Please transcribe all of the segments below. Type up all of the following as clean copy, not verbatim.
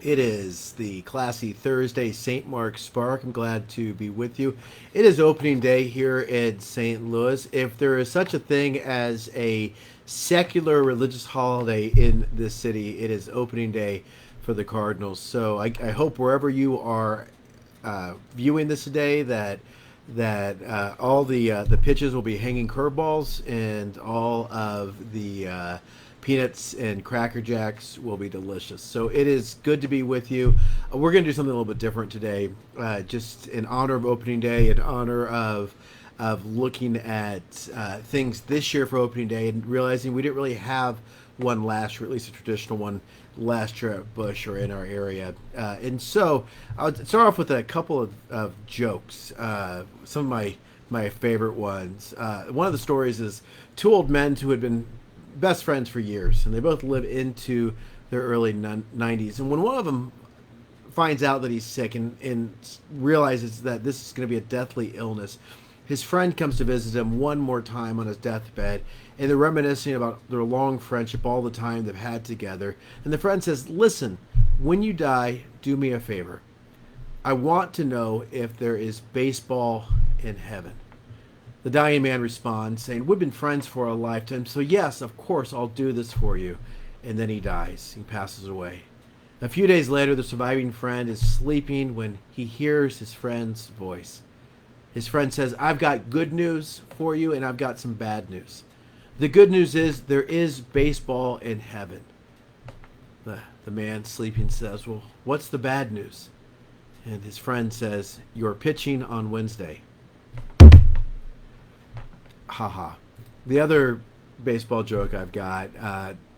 It is the classy Thursday St. Mark's Spark. I'm glad to be with you. It is opening day here in St. Louis. If there is such a thing as a secular religious holiday in this city, it is opening day for the Cardinals. So I hope wherever you are viewing this today that all the pitches will be hanging curveballs and all of the peanuts and cracker jacks will be delicious. So it is good to be with you. We're going to do something a little bit different today, just in honor of opening day, in honor of looking at things this year for opening day and realizing we didn't really have one last year, at least a traditional one last year at Bush or in our area. And so I'll start off with a couple of jokes, some of my favorite ones. One of the stories is two old men who had been best friends for years, and they both live into their early 90s. And when one of them finds out that he's sick and realizes that this is going to be a deathly illness, his friend comes to visit him one more time on his deathbed, and they're reminiscing about their long friendship, all the time they've had together. And the friend says, "Listen, when you die, do me a favor. I want to know if there is baseball in heaven." The dying man responds, saying, "We've been friends for a lifetime, so yes, of course, I'll do this for you." And then he dies. He passes away. A few days later, the surviving friend is sleeping when he hears his friend's voice. His friend says, "I've got good news for you, and I've got some bad news. The good news is there is baseball in heaven." The man sleeping says, "Well, what's the bad news?" And his friend says, "You're pitching on Wednesday." Haha. The other baseball joke I've got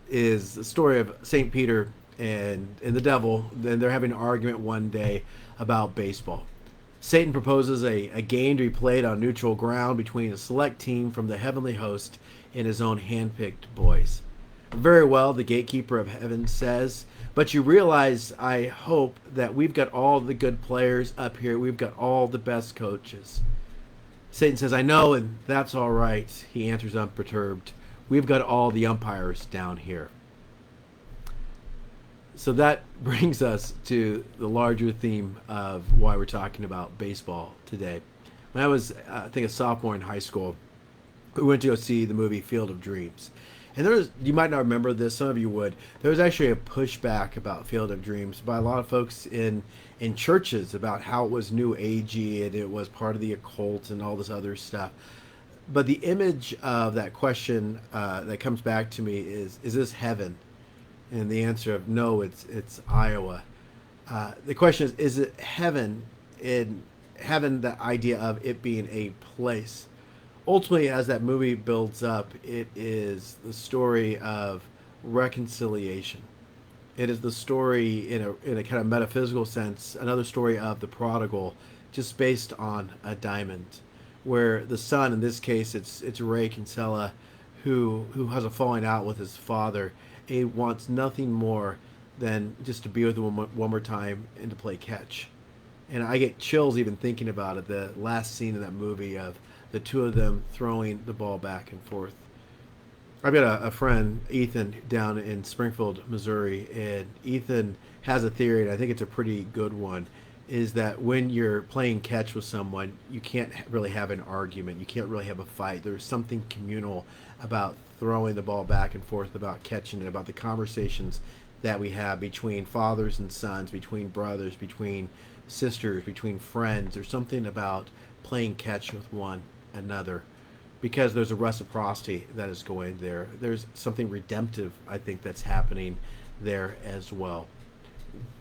is the story of St. Peter and the devil. Then they're having an argument one day about baseball. Satan proposes a game to be played on neutral ground between a select team from the heavenly host and his own handpicked boys. "Very well," the gatekeeper of heaven says, "but you realize, I hope, that we've got all the good players up here. We've got all the best coaches." Satan says, "I know, and that's all right," he answers unperturbed. "We've got all the umpires down here." So that brings us to the larger theme of why we're talking about baseball today. When I was, I think, a sophomore in high school, we went to go see the movie Field of Dreams. And there was, you might not remember this, some of you would. There was actually a pushback about Field of Dreams by a lot of folks in churches about how it was new agey and it was part of the occult and all this other stuff. But the image of that question that comes back to me is this heaven? And the answer of no, it's Iowa. The question is it heaven? In heaven, the idea of it being a place. Ultimately, as that movie builds up, it is the story of reconciliation. It is the story, in a kind of metaphysical sense, another story of the prodigal, just based on a diamond, where the son, in this case, it's Ray Kinsella, who has a falling out with his father. He wants nothing more than just to be with him one more time and to play catch. And I get chills even thinking about it. The last scene in that movie of the two of them throwing the ball back and forth. I've got a friend, Ethan, down in Springfield, Missouri, and Ethan has a theory, and I think it's a pretty good one, is that when you're playing catch with someone, you can't really have an argument. You can't really have a fight. There's something communal about throwing the ball back and forth, about catching it, about the conversations that we have between fathers and sons, between brothers, between sisters, between friends. There's something about playing catch with one another because there's a reciprocity that is going there. There's something redemptive, I think, that's happening there as well.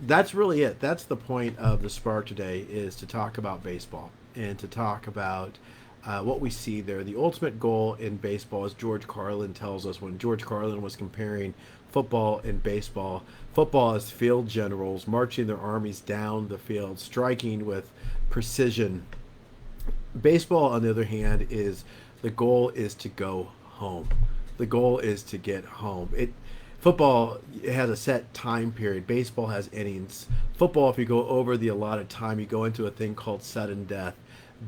That's really it. That's the point of the Spark today, is to talk about baseball and to talk about what we see there. The ultimate goal in baseball, as George Carlin tells us, when George Carlin was comparing football and baseball, football is field generals marching their armies down the field, striking with precision. Baseball, on the other hand, is the goal is to go home. The goal is to get home. Football has a set time period. Baseball has innings. Football, if you go over the allotted time, you go into a thing called sudden death.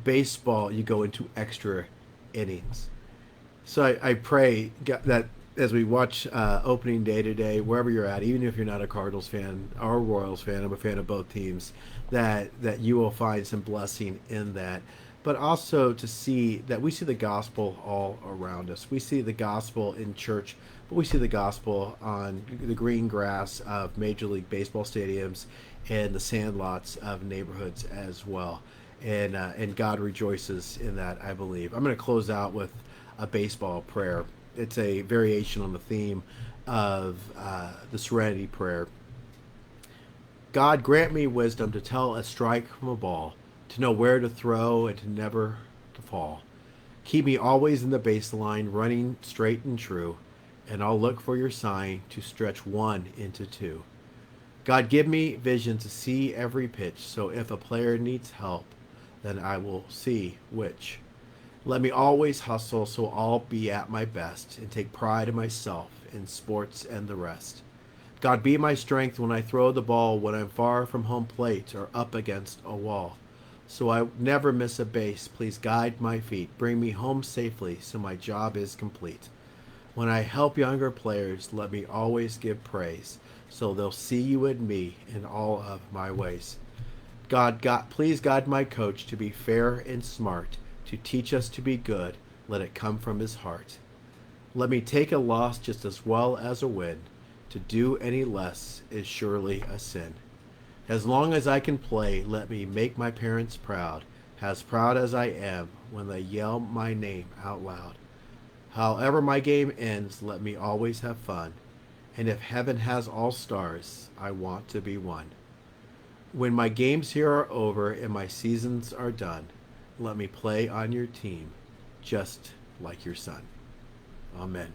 Baseball, you go into extra innings. So I pray that as we watch opening day today, wherever you're at, even if you're not a Cardinals fan or a Royals fan, I'm a fan of both teams, that you will find some blessing in that. But also to see that we see the gospel all around us. We see the gospel in church, but we see the gospel on the green grass of Major League Baseball stadiums and the sandlots of neighborhoods as well. And God rejoices in that, I believe. I'm going to close out with a baseball prayer. It's a variation on the theme of the Serenity Prayer. God, grant me wisdom to tell a strike from a ball, to know where to throw and to never to fall. Keep me always in the baseline, running straight and true, and I'll look for your sign to stretch one into two. God, give me vision to see every pitch, so if a player needs help, then I will see which. Let me always hustle so I'll be at my best and take pride in myself, in sports and the rest. God, be my strength when I throw the ball when I'm far from home plate or up against a wall. So I never miss a base. Please guide my feet. Bring me home safely so my job is complete. When I help younger players, let me always give praise so they'll see you in me in all of my ways. God, please guide my coach to be fair and smart, to teach us to be good. Let it come from his heart. Let me take a loss just as well as a win. To do any less is surely a sin. As long as I can play, let me make my parents proud, as proud as I am when they yell my name out loud. However my game ends, let me always have fun. And if heaven has all stars, I want to be one. When my games here are over and my seasons are done, let me play on your team, just like your son. Amen.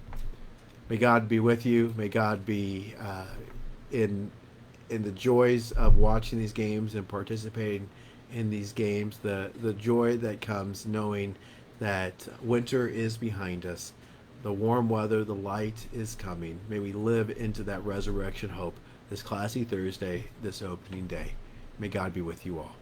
May God be with you. May God be in the joys of watching these games and participating in these games. The joy that comes knowing that winter is behind us, the warm weather, the light is coming. May we live into that resurrection hope this classy Thursday, this opening day. May God be with you all.